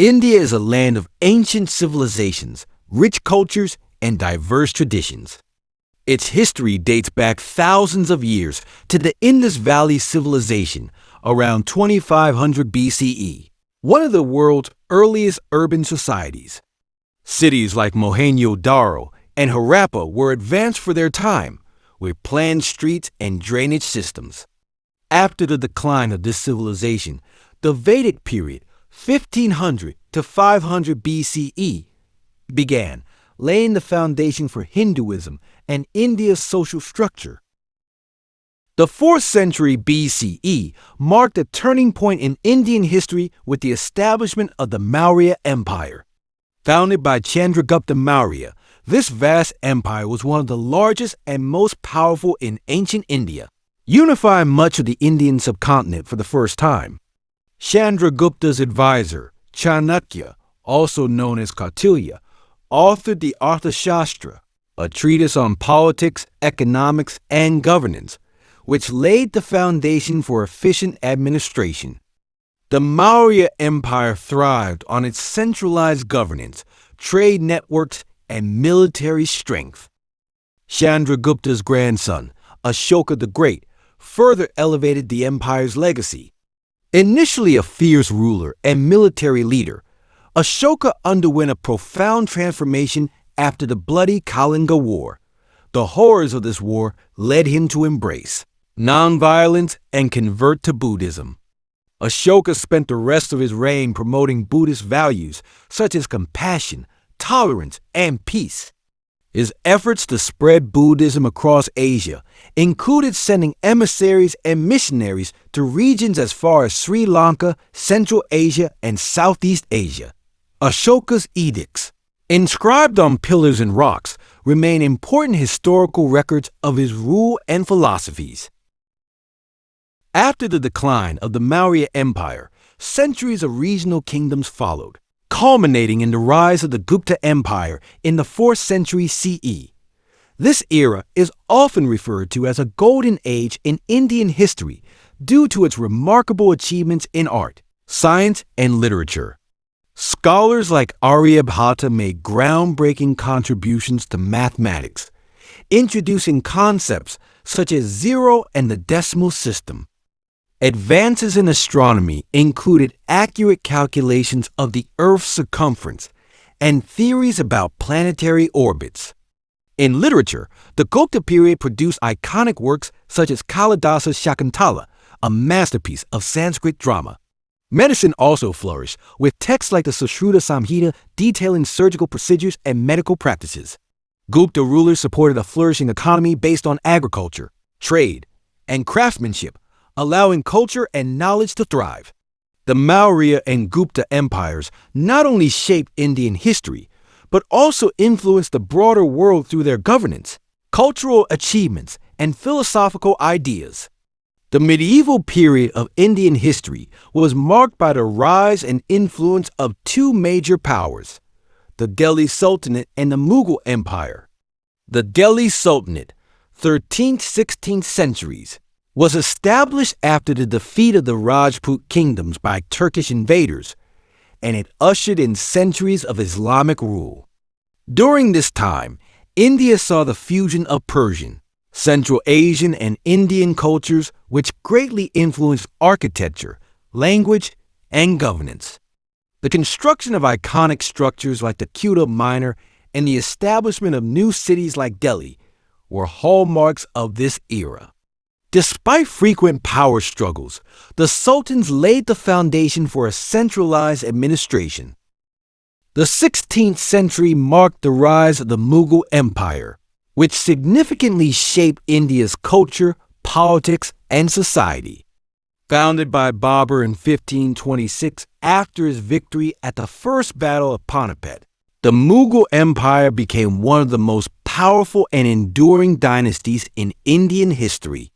India is a land of ancient civilizations, rich cultures, and diverse traditions. Its history dates back thousands of years to the Indus Valley Civilization around 2500 BCE, one of the world's earliest urban societies. Cities like Mohenjo-daro and Harappa were advanced for their time, with planned streets and drainage systems. After the decline of this civilization, the Vedic period, 1500 to 500 BCE, began, laying the foundation for Hinduism and India's social structure. The 4th century BCE marked a turning point in Indian history with the establishment of the Maurya Empire. Founded by Chandragupta Maurya, this vast empire was one of the largest and most powerful in ancient India, unifying much of the Indian subcontinent for the first time. Chandragupta's advisor, Chanakya, also known as Kautilya, authored the Arthashastra, a treatise on politics, economics, and governance, which laid the foundation for efficient administration. The Maurya Empire thrived on its centralized governance, trade networks, and military strength. Chandragupta's grandson, Ashoka the Great, further elevated the empire's legacy. Initially a fierce ruler and military leader, Ashoka underwent a profound transformation after the bloody Kalinga War. The horrors of this war led him to embrace nonviolence and convert to Buddhism. Ashoka spent the rest of his reign promoting Buddhist values such as compassion, tolerance, and peace. His efforts to spread Buddhism across Asia included sending emissaries and missionaries to regions as far as Sri Lanka, Central Asia, and Southeast Asia. Ashoka's edicts, inscribed on pillars and rocks, remain important historical records of his rule and philosophies. After the decline of the Maurya Empire, centuries of regional kingdoms followed, culminating in the rise of the Gupta Empire in the 4th century CE. This era is often referred to as a golden age in Indian history due to its remarkable achievements in art, science, and literature. Scholars like Aryabhata made groundbreaking contributions to mathematics, introducing concepts such as zero and the decimal system. Advances in astronomy included accurate calculations of the Earth's circumference and theories about planetary orbits. In literature, the Gupta period produced iconic works such as Kalidasa's Shakuntala, a masterpiece of Sanskrit drama. Medicine also flourished, with texts like the Sushruta Samhita detailing surgical procedures and medical practices. Gupta rulers supported a flourishing economy based on agriculture, trade, and craftsmanship, allowing culture and knowledge to thrive. The Maurya and Gupta empires not only shaped Indian history, but also influenced the broader world through their governance, cultural achievements, and philosophical ideas. The medieval period of Indian history was marked by the rise and influence of two major powers, the Delhi Sultanate and the Mughal Empire. The Delhi Sultanate, 13th–16th centuries, was established after the defeat of the Rajput kingdoms by Turkish invaders, and it ushered in centuries of Islamic rule. During this time, India saw the fusion of Persian, Central Asian, and Indian cultures, which greatly influenced architecture, language, and governance. The construction of iconic structures like the Qutub Minar and the establishment of new cities like Delhi were hallmarks of this era. Despite frequent power struggles, the sultans laid the foundation for a centralized administration. The 16th century marked the rise of the Mughal Empire, which significantly shaped India's culture, politics, and society. Founded by Babur in 1526 after his victory at the First Battle of Panipat, the Mughal Empire became one of the most powerful and enduring dynasties in Indian history.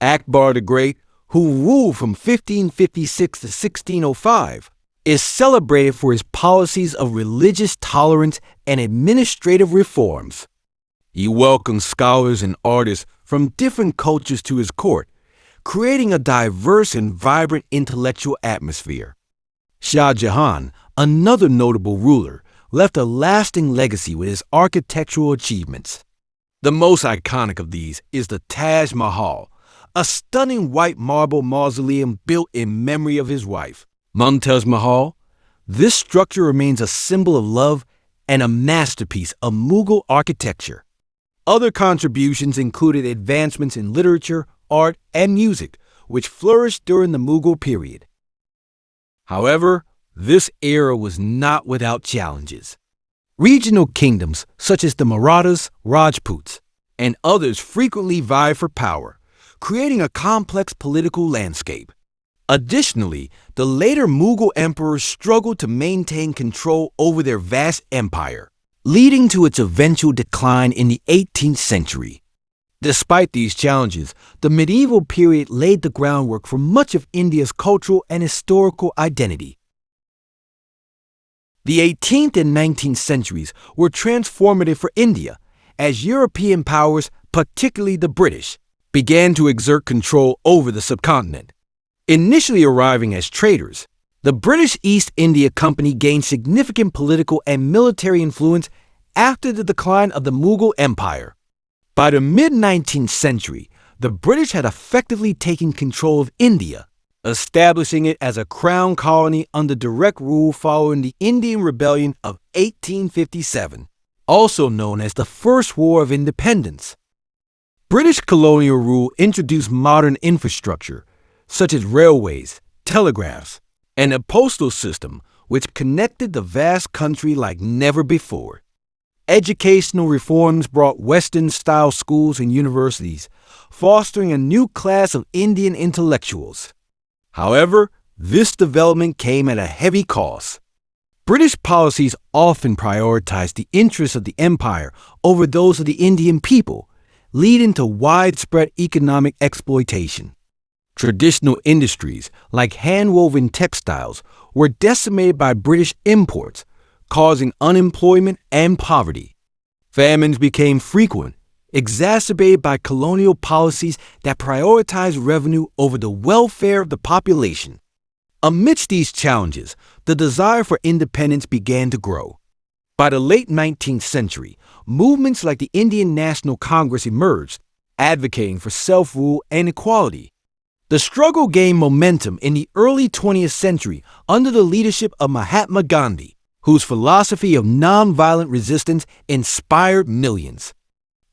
Akbar the Great, who ruled from 1556 to 1605, is celebrated for his policies of religious tolerance and administrative reforms. He welcomed scholars and artists from different cultures to his court, creating a diverse and vibrant intellectual atmosphere. Shah Jahan, another notable ruler, left a lasting legacy with his architectural achievements. The most iconic of these is the Taj Mahal, a stunning white marble mausoleum built in memory of his wife, Mumtaz Mahal. This structure remains a symbol of love and a masterpiece of Mughal architecture. Other contributions included advancements in literature, art, and music, which flourished during the Mughal period. However, this era was not without challenges. Regional kingdoms such as the Marathas, Rajputs, and others frequently vied for power, creating a complex political landscape. Additionally, the later Mughal emperors struggled to maintain control over their vast empire, leading to its eventual decline in the 18th century. Despite these challenges, the medieval period laid the groundwork for much of India's cultural and historical identity. The 18th and 19th centuries were transformative for India, as European powers, particularly the British, began to exert control over the subcontinent. Initially arriving as traders, the British East India Company gained significant political and military influence after the decline of the Mughal Empire. By the mid-19th century, the British had effectively taken control of India, establishing it as a crown colony under direct rule following the Indian Rebellion of 1857, also known as the First War of Independence. British colonial rule introduced modern infrastructure, such as railways, telegraphs, and a postal system which connected the vast country like never before. Educational reforms brought Western-style schools and universities, fostering a new class of Indian intellectuals. However, this development came at a heavy cost. British policies often prioritized the interests of the empire over those of the Indian people, leading to widespread economic exploitation. Traditional industries like hand-woven textiles were decimated by British imports, causing unemployment and poverty. Famines became frequent, exacerbated by colonial policies that prioritized revenue over the welfare of the population. Amidst these challenges, the desire for independence began to grow. By the late 19th century, movements like the Indian National Congress emerged, advocating for self-rule and equality. The struggle gained momentum in the early 20th century under the leadership of Mahatma Gandhi, whose philosophy of nonviolent resistance inspired millions.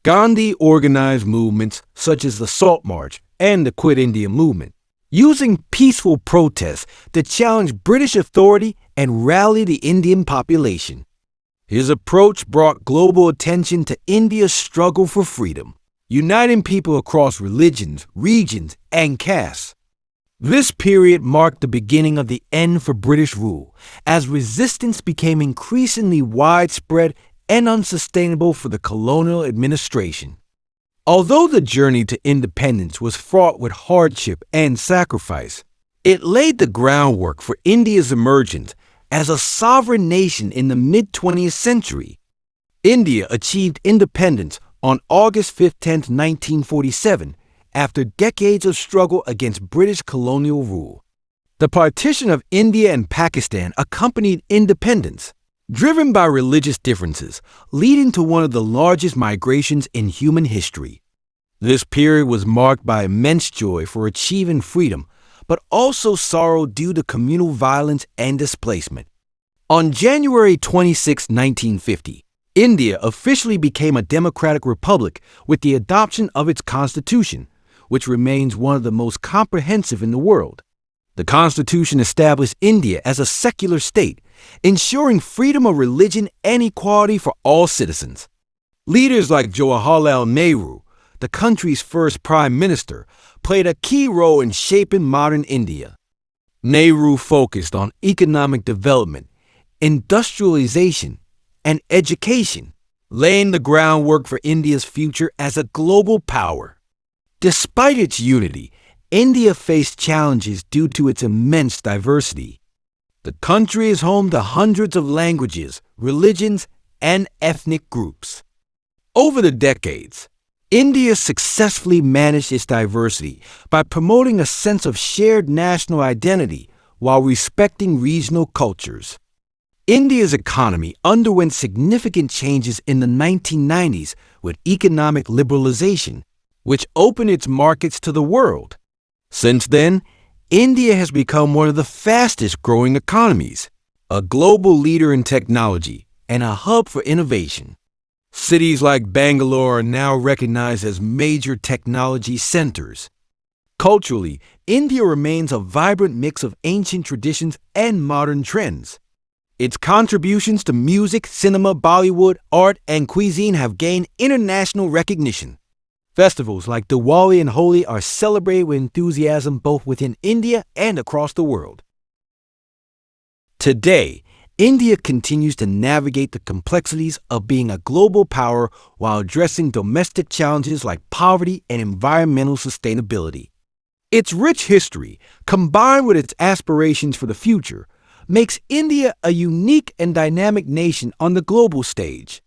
Gandhi organized movements such as the Salt March and the Quit India movement, using peaceful protests to challenge British authority and rally the Indian population. His approach brought global attention to India's struggle for freedom, uniting people across religions, regions, and castes. This period marked the beginning of the end for British rule, as resistance became increasingly widespread and unsustainable for the colonial administration. Although the journey to independence was fraught with hardship and sacrifice, it laid the groundwork for India's emergence as a sovereign nation in the mid-20th century. India achieved independence on August 15, 1947, after decades of struggle against British colonial rule. The partition of India and Pakistan accompanied independence, driven by religious differences, leading to one of the largest migrations in human history. This period was marked by immense joy for achieving freedom, but also sorrow due to communal violence and displacement. On January 26, 1950, India officially became a democratic republic with the adoption of its constitution, which remains one of the most comprehensive in the world. The Constitution established India as a secular state, ensuring freedom of religion and equality for all citizens. Leaders like Jawaharlal Nehru, the country's first prime minister, played a key role in shaping modern India. Nehru focused on economic development, industrialization, and education, laying the groundwork for India's future as a global power. Despite its unity, India faced challenges due to its immense diversity. The country is home to hundreds of languages, religions, and ethnic groups. Over the decades, India successfully managed its diversity by promoting a sense of shared national identity while respecting regional cultures. India's economy underwent significant changes in the 1990s with economic liberalization, which opened its markets to the world. Since then, India has become one of the fastest-growing economies, a global leader in technology, and a hub for innovation. Cities like Bangalore are now recognized as major technology centers. Culturally, India remains a vibrant mix of ancient traditions and modern trends. Its contributions to music, cinema, Bollywood, art, and cuisine have gained international recognition. Festivals like Diwali and Holi are celebrated with enthusiasm both within India and across the world. Today, India continues to navigate the complexities of being a global power while addressing domestic challenges like poverty and environmental sustainability. Its rich history, combined with its aspirations for the future, makes India a unique and dynamic nation on the global stage.